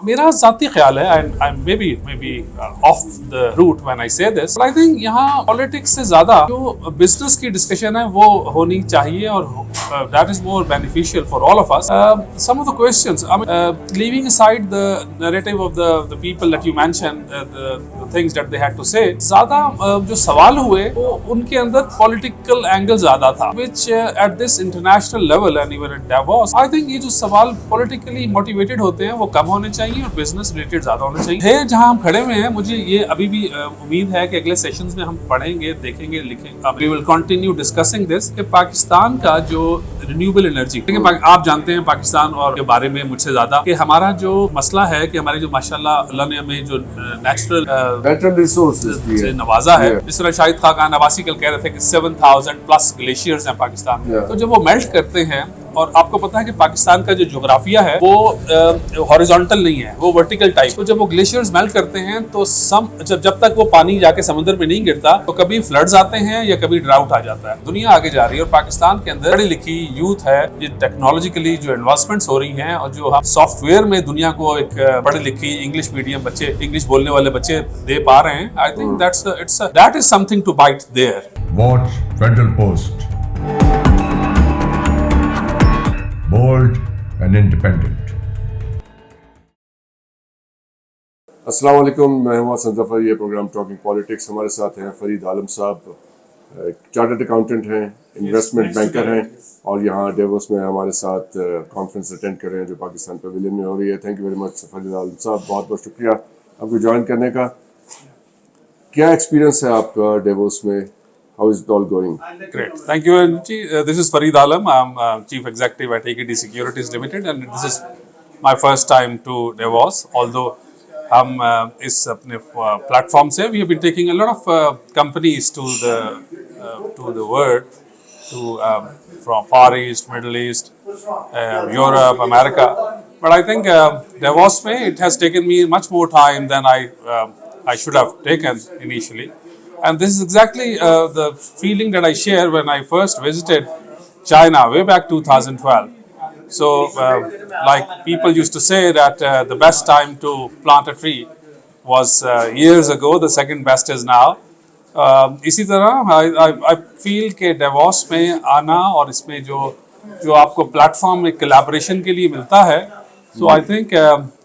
मेरा ज़ाती ख्याल है, I may be off the root when I say this, I think यहाँ पॉलिटिक्स से ज़्यादा जो बिजनेस की डिस्कशन है वो होनी चाहिए और that is more beneficial for all of us. Some of the questions, leaving aside the narrative of the people that you mentioned, the things that they had to say, ज़्यादा जो सवाल हुए वो उनके अंदर पॉलिटिकल एंगल ज़्यादा था, which at this international level and even at Davos, I think ये जो सवाल पॉलिटिकली मोटिवेटेड होते हैं वो कम होने चाहिए और बिजनेस रिलेटेड ज़्यादा होने चाहिए. है जहाँ हम खड़े हुए हैं, मुझे ये अभी भी उम्मीद है कि अगले सेशंस में हम पढ़ेंगे, देखेंगे, लिखेंगे. We will continue discussing this कि पाकिस्तान का जो रिन्यूएबल एनर्जी, आप जानते हैं पाकिस्तान और के बारे में मुझसे ज़्यादा कि हमारा जो मसला है कि हमारे जो माशाल्लाह अल्लाह ने हमें जो नेचुरल रिसोर्सेज से नवाजा है. जिस तरह शाहिद खान अब्बासी कल कह रहे थे कि 7,000 प्लस ग्लेशियर्स हैं पाकिस्तान में. तो जब वो मेल्ट करते हैं, और आपको पता है कि पाकिस्तान का जो जोग्राफिया है वो हॉरिजॉन्टल नहीं है, वो वर्टिकल टाइप. तो जब वो ग्लेशियर्स मेल्ट करते हैं तो जब तक वो पानी जाके समुद्र में नहीं गिरता तो कभी फ्लड्स आते हैं या कभी ड्राउट आ जाता है. दुनिया आगे जा रही है और पाकिस्तान के अंदर पढ़ी लिखी यूथ है, ये टेक्नोलॉजिकली जो एडवांसमेंट्स हो रही हैं और जो हम सॉफ्टवेयर में दुनिया को एक पढ़ी लिखी इंग्लिश मीडियम बच्चे, इंग्लिश बोलने वाले बच्चे दे पा रहे हैं. I think that is something to bite there. Watch Federal Post, bold and independent. अस्सलाम वालेकुम, मैं हूं हसन ज़फ़र. ये प्रोग्राम टॉकिंग पॉलिटिक्स. हमारे साथ हैं फरीद आलम साहब, चार्टर्ड अकाउंटेंट हैं, इन्वेस्टमेंट बैंकर हैं और यहाँ डेवोस में हमारे साथ कॉन्फ्रेंस अटेंड कर रहे हैं जो पाकिस्तान पवेलियन में हो रही है. Thank you very much Farid Alam Sahab, बहुत बहुत शुक्रिया आपको ज्वाइन करने का. क्या एक्सपीरियंस है आपका डेवोस में? How is it all going? Great. Thank you. This is Fareed Alam. I'm Chief Executive at AKD Securities Limited and this is my first time to Davos. Although हम इस अपने platform से we have been taking a lot of companies to the world, from Far East, Middle East, Europe, America. But I think Davos में it has taken me much more time than I should have taken initially. And this is exactly the feeling that I share when I first visited China way back 2012. So, like people used to say that the best time to plant a tree was years ago. The second best is now. इसी तरह I feel कि Davos में आना और इसमें जो आपको platform एक कोलैबोरेशन के लिए मिलता है, so I think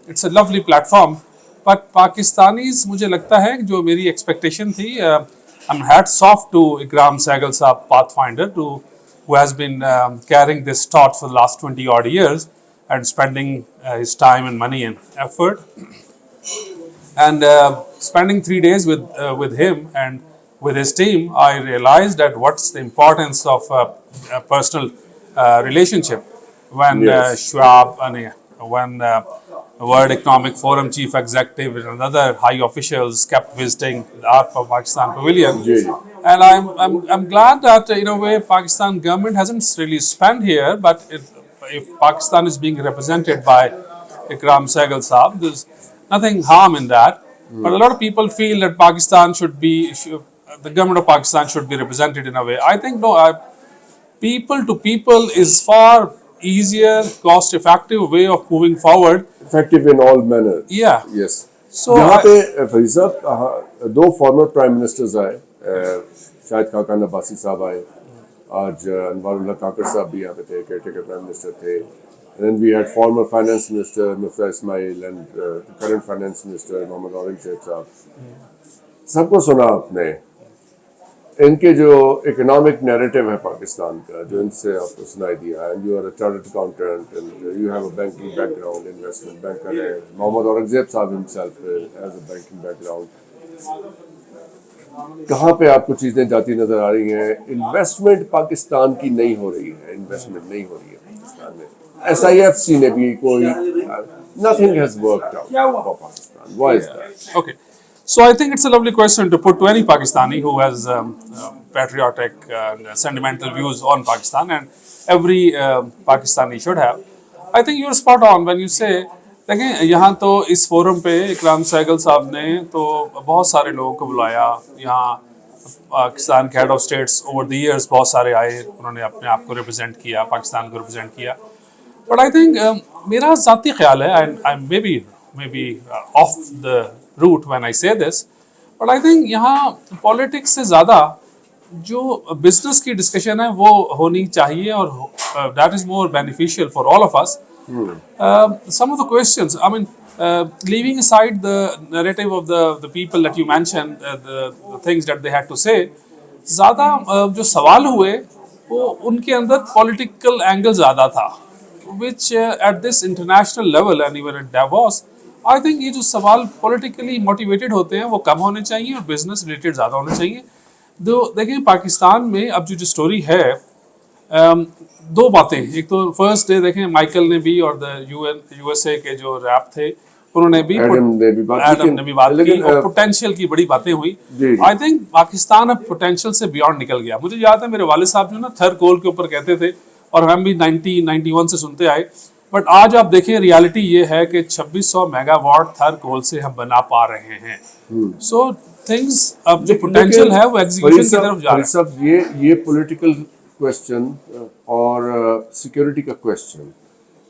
it's a lovely platform. But Pakistanis, मुझे लगता है जो मेरी एक्सपेक्टेशन थी, I'm hats off to Ikram Sehgal Saab, Pathfinder, who has been carrying this torch for the last 20 odd years and spending his time and money and effort. And spending 3 days with him and with his team, I realized that what's the importance of a personal relationship. When Schwab, when World Economic Forum Chief Executive and other high officials kept visiting the Art of Pakistan Pavilion. And I'm glad that in a way Pakistan government hasn't really spent here, but if Pakistan is being represented by Ikram Sehgal Saab, there's nothing harm in that. But a lot of people feel that the government of Pakistan should be represented in a way. I think no, people to people is far easier, cost-effective way of moving forward. Effective in all manner. Yeah. Yes. So यहाँ पे फरीद साहब 2 former prime ministers आए, शाहिद खान अब्बासी साहब आए, आज अनवारुल्लाह काकड़ साहब भी यहाँ पे थे, केयरटेकर प्राइम मिनिस्टर थे. And then we had former finance minister Mufta Ismail and the current finance minister Mohammad Aurangzeb साहब. सबको सुना आपने. इनके जो इकोनॉमिक नैरेटिव है पाकिस्तान का, जो इनसे आपको सुनाई दिया, and you are a chartered accountant and you have a banking background, investment banker है. मोहम्मद औरंगजेब साहब himself has a banking background. कहाँ पे आपको चीज़ें जाती नजर आ रही हैं? इन्वेस्टमेंट पाकिस्तान की नहीं हो रही है, इन्वेस्टमेंट नहीं हो रही है पाकिस्तान में. SIFC ने भी कोई nothing has worked out for Pakistan. Why is that? Okay. So I think it's a lovely question to put to any Pakistani who has patriotic and sentimental views on Pakistan, and every Pakistani should have. I think you're spot on when you say, देखें यहाँ तो इस forum पे इकराम सहगल साहब ने तो बहुत सारे लोगों को बुलाया. यहाँ पाकिस्तान के head of states over the years बहुत सारे आए, उन्होंने अपने आप को रिप्रेजेंट किया, पाकिस्तान को रिप्रेजेंट किया. बट आई थिंक मेरा ज़ाती ख्याल है, I may be maybe off the route when I say this, but I think यहाँ politics से ज़्यादा जो business की discussion है वो होनी चाहिए, और that is more beneficial for all of us. Some of the questions, I mean, leaving aside the narrative of the people that you mentioned, the things that they had to say, ज़्यादा जो सवाल हुए वो उनके अंदर political angle ज़्यादा था, which at this international level and even at Davos, I think ये जो सवाल politically motivated होते हैं वो कम होने चाहिए और business related ज़्यादा होने चाहिए. देखिए पाकिस्तान में अब जो स्टोरी है, दो बातें. एक तो फर्स्ट डे देखें माइकल ने भी और द यूएसए के जो रैप थे उन्होंने भी एडम ने भी बात की और पोटेंशियल की बड़ी बातें हुई. आई थिंक पाकिस्तान अब पोटेंशियल से बियॉन्ड निकल गया. मुझे याद है मेरे वाले साहब जो ना थर कोल के ऊपर कहते थे और हम भी 1991 से सुनते आए, बट आज आप देखें रियलिटी ये है कि 2600 मेगावाट थर कोल से हम बना पा रहे हैं. सो थिंग्स अब जो पोटेंशियल है वो एग्जीक्यूशन की तरफ जा रहा है. सब ये पॉलिटिकल क्वेश्चन और सिक्योरिटी का क्वेश्चन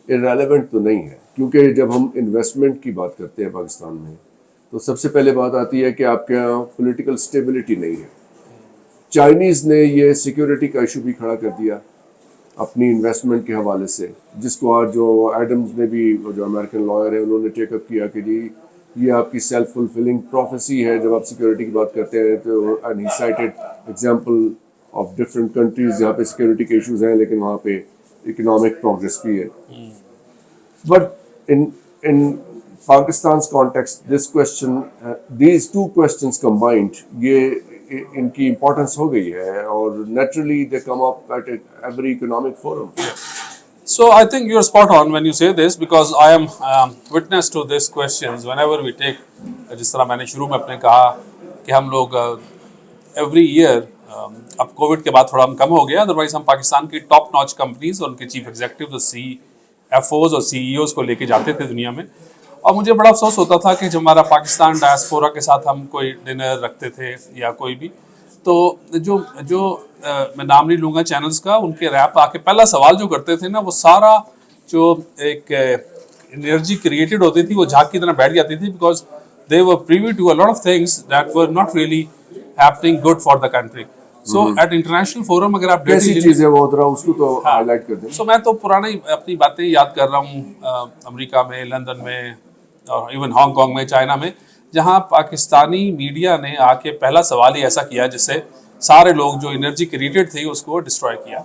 इररेलेवेंट तो नहीं है, क्योंकि जब हम इन्वेस्टमेंट की बात करते हैं पाकिस्तान में तो सबसे पहले बात आती है कि आपके यहाँ पॉलिटिकल स्टेबिलिटी नहीं है. चाइनीज़ ने ये सिक्योरिटी का इशू भी खड़ा कर दिया अपनी इन्वेस्टमेंट के हवाले से, जिसको आज जो एडम्स ने भी, जो अमेरिकन लॉयर है, उन्होंने टेकअप किया कि जी ये आपकी सेल्फ फुलफिलिंग प्रोफेसी है जब आप सिक्योरिटी की बात करते हैं. तो and he cited example of different countries जहाँ पे सिक्योरिटी के इश्यूज हैं लेकिन वहाँ पे इकोनॉमिक प्रोग्रेस भी है. But in Pakistan's context this question, these two questions combined, ये इनकी इम्पोर्टेंस हो गई है और naturally they come up at every economic forum. So I think you're spot on when you say this, because I am witness to these questions whenever we take, जिस तरह मैंने शुरू में अपने कहा कि हम लोग every year, अब कोविड के बाद थोड़ा हम कम हो गया, अदरवाइज हम पाकिस्तान की टॉप नॉच कंपनीज और उनके चीफ एग्जीक्यूटिव CFOs और CEOs को लेके जाते थे दुनिया में. और मुझे बड़ा अफसोस होता था कि जब हमारा पाकिस्तान डायस्पोरा के साथ हम कोई डिनर रखते थे या कोई भी, तो जो मैं नाम नहीं लूँगा चैनल्स का, उनके रैप आके पहला सवाल जो करते थे ना, वो सारा जो एक एनर्जी क्रिएटेड होती थी वो झाग की तरह बैठ जाती थी, because they were privy to a lot of things that were not really happening good for the country. So at international forum अगर आप कैसी चीज़ है वो जरा उसको तो हाईलाइट कर दें. सो मैं तो पुरानी अपनी बातें याद कर रहा हूँ, अमेरिका में, लंदन में और इवन हांगकांग में, चाइना में, जहाँ पाकिस्तानी मीडिया ने आके पहला सवाल ही ऐसा किया जिससे सारे लोग जो एनर्जी क्रिएटेड थी उसको डिस्ट्रॉय किया.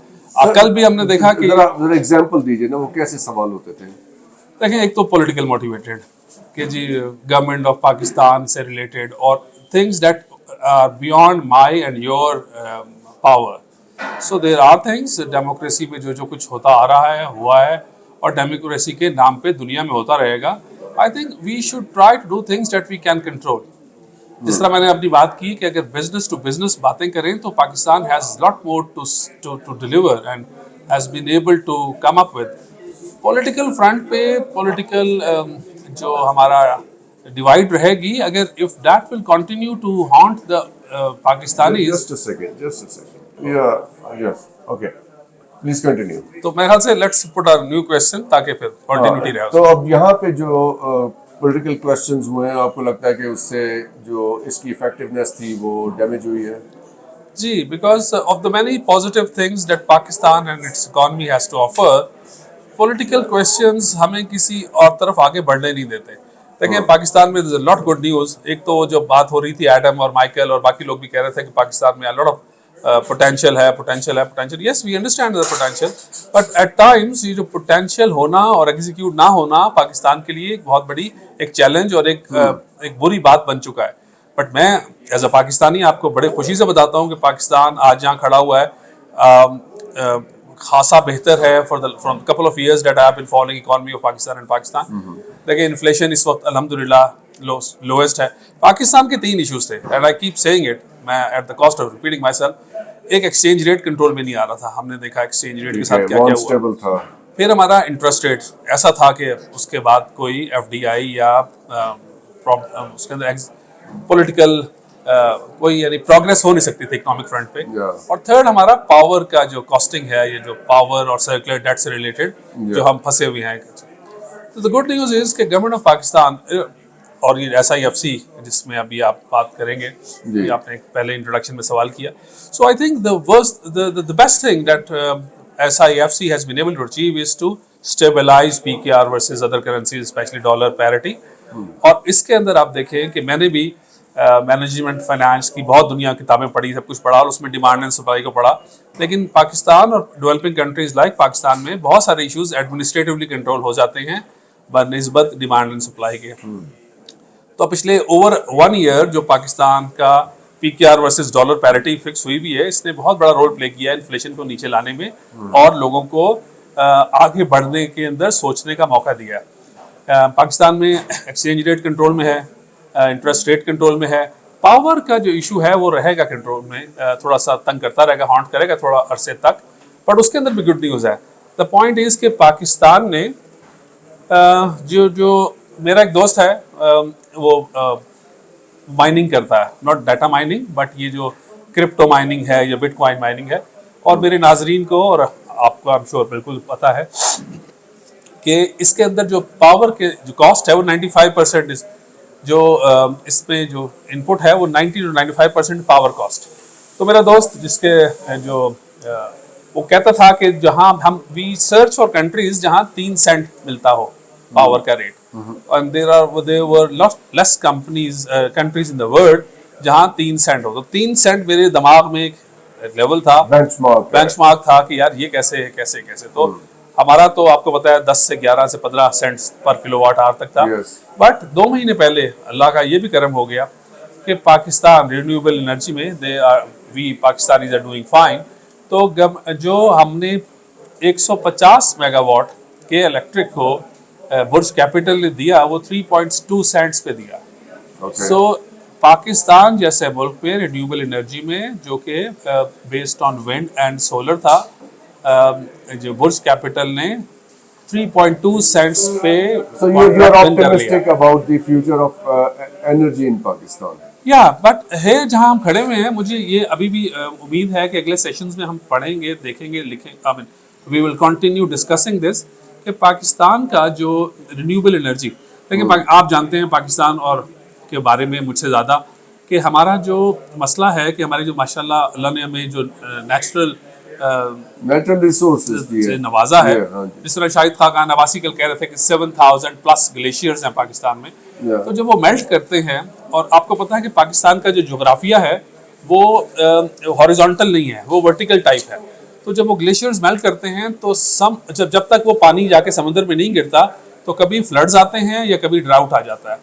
कल भी हमने देखा कि जरा एग्जांपल दीजिए ना, वो कैसे सवाल होते थे. देखें, एक तो पॉलिटिकल मोटिवेटेड कि जी गवर्नमेंट ऑफ पाकिस्तान से रिलेटेड और things that are beyond my and your power. So there are things, democracy में जो कुछ होता आ रहा है हुआ है और डेमोक्रेसी के नाम पे दुनिया में होता रहेगा. I think we should try to do things that we can control. जिस तरह मैंने अपनी बात की कि अगर बिजनेस टू बिजनेस बातें करें तो Pakistan has lot more to deliver and has been able to come up with. Political front पे political जो हमारा divide रहेगी, अगर if that will continue to haunt the Pakistanis. Just a second. Yeah, yes, okay. Please continue. तो मेरे ख्याल से let's put a new question ताकि फिर continuity रहे. तो अब यहाँ पे जो पॉलिटिकल क्वेश्चंस हुए हैं, आपको लगता है कि उससे जो इसकी इफेक्टिवनेस थी वो डैमेज हुई है? जी, because of the many positive things that Pakistan and its economy has to offer, political questions हमें किसी और तरफ आगे बढ़ने नहीं देते. देखिए पाकिस्तान में there's a lot good news. एक तो जो बात हो रही थी एडम और माइकल और बाकी लोग भी कह रहे थे कि पाकिस्तान में a lot of potential है. Yes, we understand the potential, but at times ये जो potential होना और execute ना होना पाकिस्तान के लिए एक बहुत बड़ी एक challenge और एक बुरी बात बन चुका है. But मैं as a पाकिस्तानी आपको बड़े खुशी से बताता हूँ कि पाकिस्तान आज जहाँ खड़ा हुआ है खासा बेहतर है from couple of years that I have been following economy of Pakistan and Pakistan. देखिए इन्फ्लेशन इस वक्त अल्हम्दुलिल्लाह लोएस्ट है. पाकिस्तान के 3 इश्यूज थे and I keep saying it, मैं at the cost of repeating myself. एक एक्सचेंज रेट कंट्रोल में नहीं आ रहा था. हमने देखा एक्सचेंज रेट के साथ क्या हुआ. फिर हमारा इंटरेस्ट रेट ऐसा था कि उसके बाद कोई FDI या उसके अंदर पॉलिटिकल कोई यानी प्रोग्रेस हो नहीं सकती थी इकोनॉमिक फ्रंट पे. और थर्ड हमारा पावर का जो कॉस्टिंग है, ये जो पावर और सर्कुलर डेट से रिलेटेड जो हम फंसे हुए हैं. तो द गुड न्यूज़ इज़ कि गवर्नमेंट ऑफ पाकिस्तान और ये SIFC जिसमें अभी आप बात करेंगे, ये आपने पहले इंट्रोडक्शन में सवाल किया. So I think the best thing that SIFC has been able to achieve is to stabilize PKR versus other currencies, especially dollar parity. और इसके अंदर आप देखें कि मैंने भी मैनेजमेंट फाइनेंस की बहुत दुनिया किताबें पढ़ी, सब कुछ पढ़ा और उसमें डिमांड एंड सप्लाई को पढ़ा, लेकिन पाकिस्तान और डेवलपिंग कंट्रीज लाइक पाकिस्तान में बहुत सारे इश्यूज एडमिनिस्ट्रेटिवली कंट्रोल हो जाते हैं बनिस्बत डिमांड एंड सप्लाई के. तो पिछले ओवर 1 ईयर जो पाकिस्तान का PKR versus dollar parity fix हुई भी है, इसने बहुत बड़ा रोल प्ले किया है इन्फ्लेशन को नीचे लाने में और लोगों को आगे बढ़ने के अंदर सोचने का मौका दिया है. पाकिस्तान में एक्सचेंज रेट कंट्रोल में है, इंटरेस्ट रेट कंट्रोल में है, पावर का जो इशू है वो रहेगा कंट्रोल में, थोड़ा सा तंग करता रहेगा, हॉन्ट करेगा थोड़ा अरसे तक, बट उसके अंदर भी गुड न्यूज़ है. द पॉइंट इज़ कि पाकिस्तान ने जो मेरा एक दोस्त है वो माइनिंग करता है, नॉट डाटा माइनिंग बट ये जो क्रिप्टो माइनिंग है या बिटकॉइन माइनिंग है, और मेरे नाजरीन को और आपको आई एम श्योर बिल्कुल पता है कि इसके अंदर जो पावर के जो कॉस्ट है वो 95% जो इसमें जो इनपुट है वो 90 to 95% पावर कॉस्ट. तो मेरा दोस्त जिसके जो वो कहता था कि जहां हम वी सर्च फॉर कंट्रीज जहां 3 सेंट मिलता हो पावर का rate, and there were less countries in the world जहां 3 सेंट हो. तो 3 सेंट मेरे दिमाग में एक लेवल था, बेंचमार्क था कि यार ये कैसे. तो हमारा तो आपको पता है 10 से 11 से 15 सेंट्स पर किलोवाट आवर तक था. बट 2 महीने पहले अल्लाह का ये भी करम हो गया कि पाकिस्तान रिन्यूएबल एनर्जी में पाकिस्तानीज आर डूइंग फाइन. तो जो हमने 150 मेगावाट के इलेक्ट्रिक को बुर्ज कैपिटल ने दिया वो 3.2 सेंट्स पे दिया. सो पाकिस्तान जैसे मुल्क में रिन्यूएबल एनर्जी में जो कि based on wind and solar था, जो बुर्ज कैपिटल ने 3.2 सेंट्स पे. So you are optimistic about the future of energy in Pakistan. या बट है जहां हम खड़े हुए हैं, मुझे ये अभी भी उम्मीद है कि अगले सेशंस में हम पढ़ेंगे, देखेंगे, लिखेंगे. I mean we will continue discussing this कि पाकिस्तान का जो रिन्यूएबल एनर्जी, देखिए आप जानते हैं पाकिस्तान और के बारे में मुझसे ज़्यादा कि हमारा जो मसला है कि हमारे जो माशाल्लाह अल्लाह ने हमें जो नेचुरल रिसोर्सेज से नवाजा है, जिस तरह शाहिद खान नवासी कल कह रहे थे कि 7,000 प्लस ग्लेशियर्स हैं पाकिस्तान में. तो जब वो मेल्ट करते हैं, और आपको पता है कि पाकिस्तान का जो जोग्राफिया है वो हॉरिजॉन्टल नहीं है, वो वर्टिकल टाइप है. तो जब वो ग्लेशियर्स मेल्ट करते हैं तो जब तक वो पानी जाके समुद्र में नहीं गिरता तो कभी फ्लड्स आते हैं या कभी ड्राउट आ जाता है.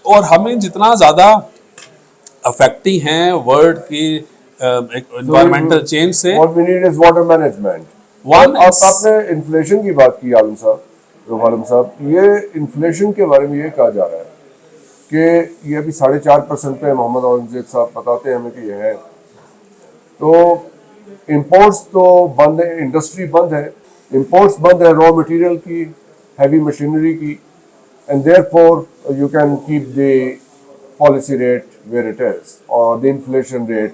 और हमें जितना ज़्यादा अफेक्टिंग हैं वर्ल्ड की एनवायरमेंटल चेंज से, what we need is water management. आपने इन्फ्लेशन की बात की आलम साहब, ये इन्फ्लेशन के बारे में ये कहा जा रहा है कि ये अभी 4.5% पे मोहम्मद औरंगजेब साहब बताते हैं हमें कि ये है. तो इंपोर्ट्स तो बंद है, इंडस्ट्री बंद है, इंपोर्ट्स बंद है रॉ मटेरियल की, हैवी मशीनरी की, and therefore you can keep the policy rate where it is और the inflation rate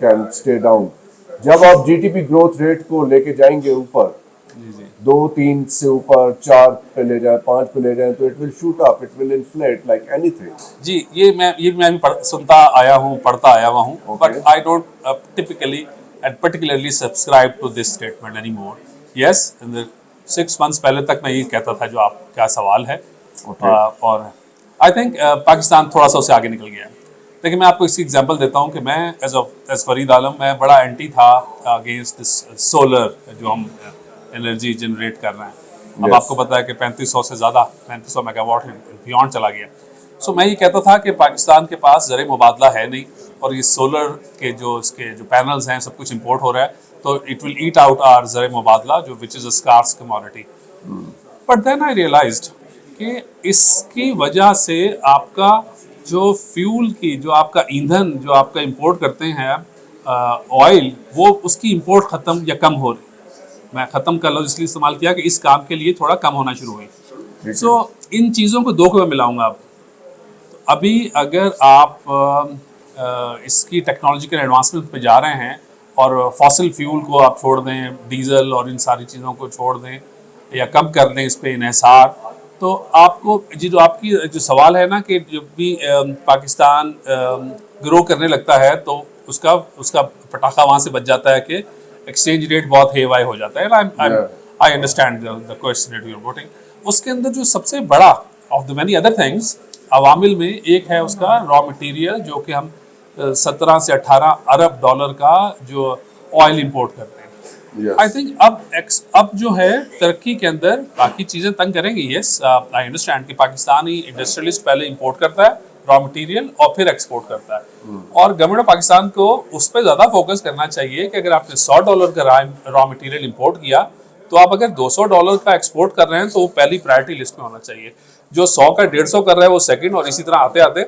can stay down. जब आप जीडीपी ग्रोथ रेट को लेके जाएंगे ऊपर, 2-3 से ऊपर 4 पे ले जाए, 5 पे ले जाए, तो it will shoot up, it will inflate like anything. जी, ये मैं भी सुनता आया हूँ, पढ़ता आया हुआ हूँ, but I don't typically and particularly subscribe to this statement anymore. Yes, in the 6 months पहले तक मैं ये कहता था जो आपका सवाल है. और आई थिंक पाकिस्तान थोड़ा सा उससे आगे निकल गया है. देखिए मैं आपको इसकी एग्जांपल देता हूँ कि मैं एज फरीद आलम मैं बड़ा एंटी था अगेंस्ट दिस सोलर जो हम एनर्जी जनरेट कर रहे हैं. अब आपको पता है कि 3500 से ज़्यादा 3500 मेगावाट बियॉन्ड चला गया. सो मैं ये कहता था कि पाकिस्तान के पास ज़र मुबादला है नहीं, और ये सोलर के इसके जो पैनल्स हैं सब कुछ इंपोर्ट हो रहा है, तो it will eat out our ज़र मुबादला जो which is a scarce commodity. But then I realised कि इसकी वजह से आपका जो फ्यूल की जो आपका ईंधन जो आपका इंपोर्ट करते हैं ऑयल, वो उसकी इंपोर्ट ख़त्म या कम हो रही. मैं ख़त्म का लफ्ज़ इसलिए इस्तेमाल किया कि इस काम के लिए थोड़ा कम होना शुरू हुई. सो इन चीज़ों को दो को मैं मिलाऊंगा. अब अभी अगर आप इसकी टेक्नोलॉजिकल एडवांसमेंट पे जा रहे हैं और फॉसिल फ्यूल को आप छोड़ दें, डीजल और इन सारी चीज़ों को छोड़ दें, या कब कर लें इस पे इन्हिसार। तो आपको जो आपकी जो सवाल है ना कि जब भी पाकिस्तान ग्रो करने लगता है तो उसका उसका पटाखा वहाँ से बच जाता है कि एक्सचेंज रेट बहुत हेवाई हो जाता है। I understand the question that you are putting. उसके अंदर जो सबसे बड़ा of the many other things अवामिल में एक है उसका रॉ मटेरियल, जो कि हम 17 से 18 अरब डॉलर का जो ऑयल इंपोर्ट करते हैं। Yes. आई थिंक अब जो है तरक्की के अंदर बाकी चीज़ें तंग करेंगी। यस, आई अंडरस्टैंड कि पाकिस्तानी इंडस्ट्रियलिस्ट पहले इंपोर्ट करता है रॉ मटेरियल और फिर एक्सपोर्ट करता है। और गवर्नमेंट ऑफ पाकिस्तान को उस पर ज़्यादा फोकस करना चाहिए कि अगर आपने $100 का रॉ मटेरियल इंपोर्ट किया तो आप अगर $200 का एक्सपोर्ट कर रहे हैं तो वो पहली प्रायोरिटी लिस्ट में होना चाहिए। जो 100 का 150 कर रहा है वो सेकंड, और इसी तरह आते आते।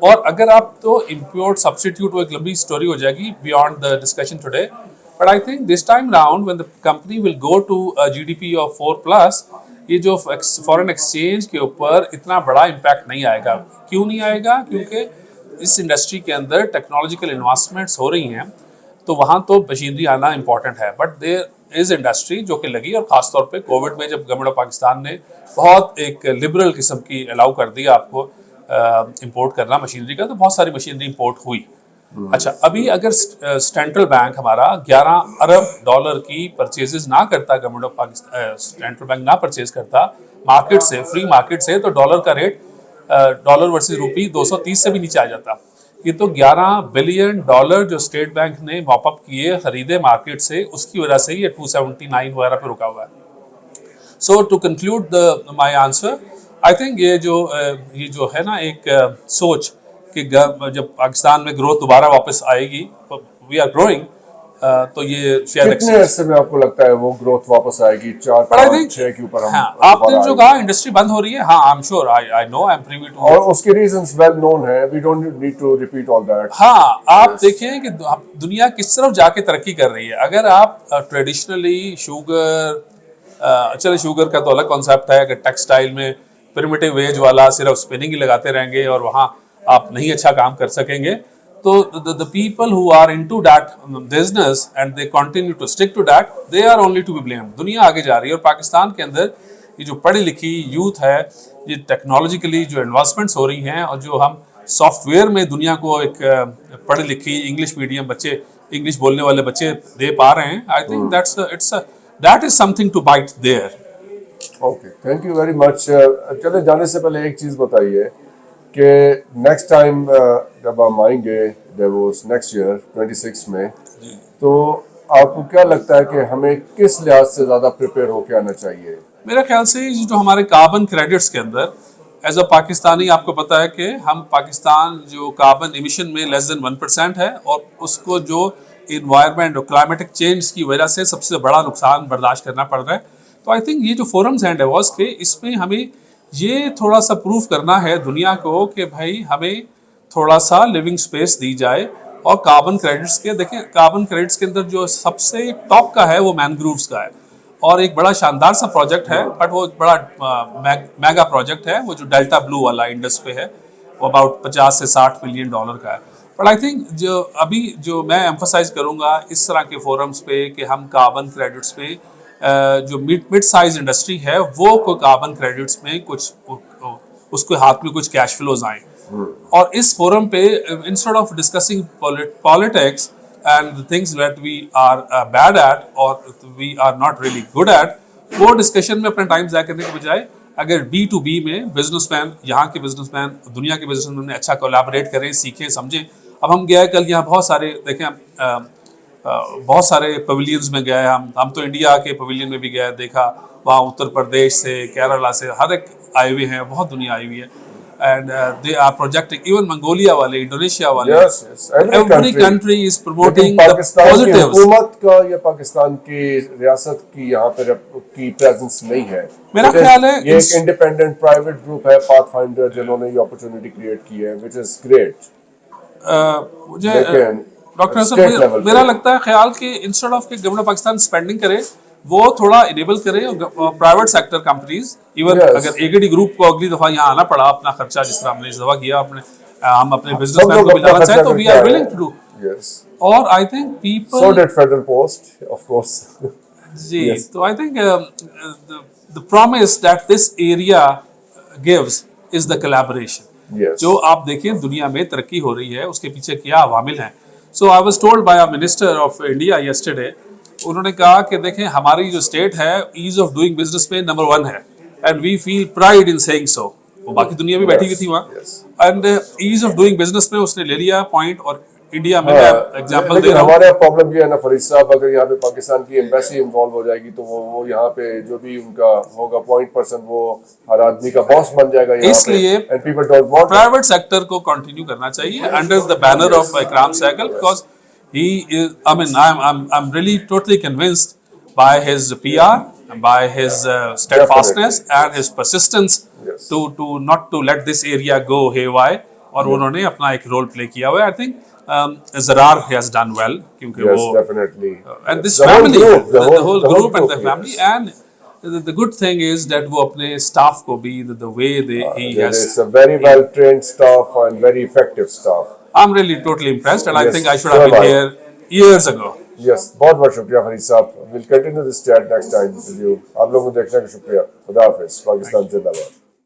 और अगर आप तो इंपोर्ट सब्सटीट्यूट, वो एक लंबी स्टोरी हो जाएगी beyond the discussion today. But I think this time round when the company will go to GDP of 4+, ये जो फॉरेन एक्सचेंज के ऊपर इतना बड़ा इम्पैक्ट नहीं आएगा। क्यों नहीं आएगा? क्योंकि इस इंडस्ट्री के अंदर टेक्नोलॉजिकल इन्वेस्टमेंट्स हो रही हैं, तो वहाँ तो मशीनरी आना इंपॉर्टेंट है। बट देयर इज इंडस्ट्री जो कि लगी, और ख़ासतौर पे कोविड में जब गवर्नमेंट ऑफ पाकिस्तान ने बहुत एक लिबरल किस्म की अलाउ कर दिया आपको इंपोर्ट करना मशीनरी का, तो बहुत सारी मशीनरी इंपोर्ट हुई। अच्छा, अभी अगर सेंट्रल बैंक हमारा 11 अरब डॉलर की परचेजेस ना करता, government of Pakistan central bank ना परचेज करता मार्केट से, फ्री मार्केट से, तो डॉलर का रेट डॉलर वर्सेस रुपी 230 से भी नीचे आ जाता। ये तो $11 बिलियन जो स्टेट बैंक ने मॉपअप किए खरीदे मार्केट से, उसकी वजह से ये 279 वगैरह पे रुका हुआ है। So to conclude my answer, I think ये जो है ना एक सोच कि जब पाकिस्तान में ग्रोथ दोबारा वापस आएगी, वी आर ग्रोइंग, तो ये शायद कितने अरसे में आपको लगता है वो ग्रोथ वापस आएगी? 4, 5, 6 के ऊपर हम आपने जो कहा इंडस्ट्री बंद हो रही है, हाँ, I am sure, I know, I am privy to, और उसके रीजंस वेल नोन है, we don't need to repeat all that. हाँ, आप देखें कि दुनिया किस तरफ जाके तरक्की कर रही है। अगर आप ट्रेडिशनली शुगर, चलो शुगर का तो अलग कॉन्सेप्ट है, अगर टेक्सटाइल में प्रिमिटिव वेज वाला सिर्फ स्पिनिंग ही लगाते रहेंगे और वहाँ आप नहीं अच्छा काम कर सकेंगे, तो the people who are into that business and they continue to stick to that, they are only to be blamed। दुनिया आगे जा रही है, और पाकिस्तान के अंदर ये जो पढ़ी लिखी यूथ है, ये टेक्नोलॉजिकली जो इन्वेस्टमेंट्स हो रही हैं, और जो हम सॉफ्टवेयर में दुनिया को एक पढ़ी लिखी इंग्लिश मीडियम बच्चे, इंग्लिश बोलने वाले बच्चे दे पा रहे हैं, I think that is something to bite there। Okay, thank you very much. चले जाने से पहले एक चीज़ बताइए कि नेक्स्ट टाइम जब हम आएंगे डेवोस नेक्स्ट ईयर 26 में, तो आपको क्या लगता है कि हमें किस लिहाज से ज़्यादा प्रिपेयर होकर आना चाहिए? मेरा ख्याल से ये जो हमारे कार्बन क्रेडिट्स के अंदर एज अ पाकिस्तानी, आपको पता है कि हम पाकिस्तान जो कार्बन एमिशन में लेस देन 1% है, और उसको जो इन्वायरमेंट और क्लाइमेटिक चेंज की वजह से सबसे बड़ा नुकसान बर्दाश्त करना पड़ रहा है। तो आई थिंक ये जो फोरम्स हैं डेवोस के, इसमें हमें ये थोड़ा सा प्रूफ करना है दुनिया को कि भाई हमें थोड़ा सा लिविंग स्पेस दी जाए। और कार्बन क्रेडिट्स के देखें, कार्बन क्रेडिट्स के अंदर जो सबसे टॉप का है वो मैनग्रूव्स का है, और एक बड़ा शानदार सा प्रोजेक्ट है, बट वो बड़ा मेगा प्रोजेक्ट है, वो जो डेल्टा ब्लू वाला इंडस पे है, वो अबाउट 50 से 60 मिलियन डॉलर का है। बट आई थिंक जो अभी जो मैं एम्फोसाइज करूँगा इस तरह के फोरम्स पे कि हम कार्बन क्रेडिट्स पे जो मिड साइज इंडस्ट्री है वो कोई कार्बन क्रेडिट्स में कुछ उसके हाथ में कुछ कैश फ्लोज आए, और इस फोरम पे instead of discussing politics and the things that we are bad at और we are not really good at, वो डिस्कशन में अपना टाइम ज़ाया करने के बजाय अगर B2B में बिजनेसमैन, यहाँ के बिजनेसमैन, दुनिया के बिजनेसमैन अच्छा कोलैबोरेट करें, सीखें, समझें। अब हम गए कल यहाँ बहुत सारे देखें, बहुत सारे पवेलियंस में गए हम तो इंडिया के पवेलियन में भी गए, देखा वहाँ उत्तर प्रदेश से, केरला से, हर एक आए हुए हैं, बहुत दुनिया आई हुई है, and they are projecting, even Mongolia वाले, इंडोनेशिया वाले, every country is promoting the positives. हुकूमत का या पाकिस्तान की रियासत की यहाँ पर की प्रेजेंस नहीं है। मेरा ख्याल है ये एक इंडिपेंडेंट प्राइवेट ग्रुप है, पाथफाइंडर, जिन्होंने ये अपॉर्चुनिटी क्रिएट की है, व्हिच इज ग्रेट। मुझे डॉक्टर साहब मेरा लगता है ख्याल कि इंस्टेड ऑफ कि गवर्नमेंट ऑफ पाकिस्तान स्पेंडिंग करे, वो थोड़ा इनेबल करे प्राइवेट सेक्टर कंपनीज, इवन अगर AKD ग्रुप को अगली दफा यहाँ आना पड़ा, अपना खर्चा जिस तरह हमने इस दफा किया, हम अपने बिजनेसमैन को भी लाना चाहें तो we are willing to do. और I think people so that federal post of course जी, तो I think the promise that this area gives is the collaboration. Yes. जो आप देखें दुनिया में तरक्की हो रही है उसके पीछे क्या अवामिल हैं. So I was told by our Minister of India yesterday, उन्होंने कहा कि देखें हमारी जो स्टेट है ease of doing business में नंबर 1 है and we feel pride in saying so. वो बाकी दुनिया भी बैठी हुई थी वहाँ yes. and ease of doing business में उसने ले लिया पॉइंट. और इंडिया में मैं एग्जांपल दे लेकिन रहा हूँ. हमारे प्रॉब्लम ये है ना फरीद साहब, अगर यहाँ पे पाकिस्तान की एम्बेसी इन्वॉल्व हो जाएगी तो वो यहाँ पे जो भी उनका होगा पॉइंट पर्सन वो हर आदमी का बॉस बन जाएगा यहाँ इसलिए and people don't want private sector को कंटिन्यू करना चाहिए under the banner of Ikram Sehgal because he is I mean I am really totally convinced by his PR by his steadfastness and his persistence Yes. to not to let this area go haywire. और उन्होंने अपना एक role play किया हुआ है. I think Zarar has done well क्योंकि yes, वो definitely. and this The whole family group, the whole group and the yes. family and the good thing is that वो अपने staff को भी the way he There has is a very well trained staff and very effective staff. I'm really totally impressed and I Yes, think I should have so been am I. here years ago. Yes, बहुत बहुत शुक्रिया फरीद साहब. We'll continue this chat next time with you. आप लोगों को देखने का शुक्रिया. खुदा हाफिज. पाकिस्तान जिंदाबाद.